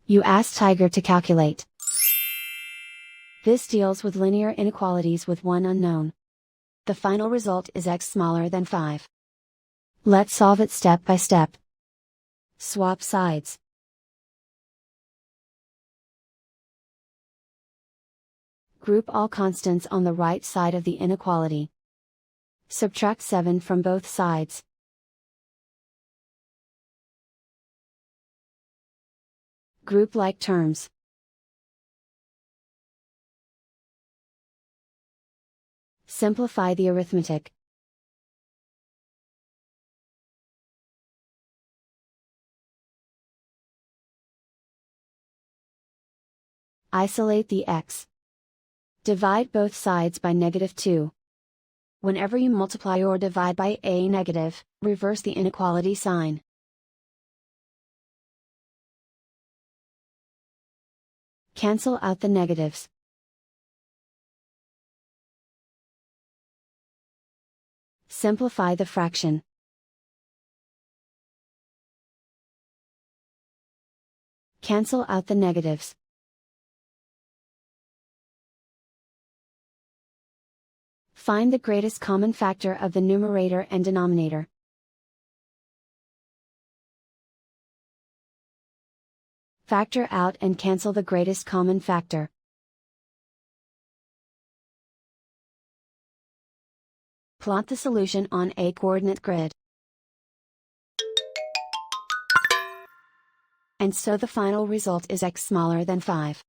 You ask Tiger to calculate. This deals with linear inequalities with one unknown. The final result is x smaller than 5. Let's solve it step by step. Swap sides. Group all constants on the right side of the inequality. Subtract 7 from both sides. Group like terms. Simplify the arithmetic. Isolate the x. Divide both sides by -2. Whenever you multiply or divide by a negative, reverse the inequality sign. Cancel out the negatives. Simplify the fraction. Cancel out the negatives. Find the greatest common factor of the numerator and denominator. Factor out and cancel the greatest common factor. Plot the solution on a coordinate grid. And so the final result is x smaller than 5.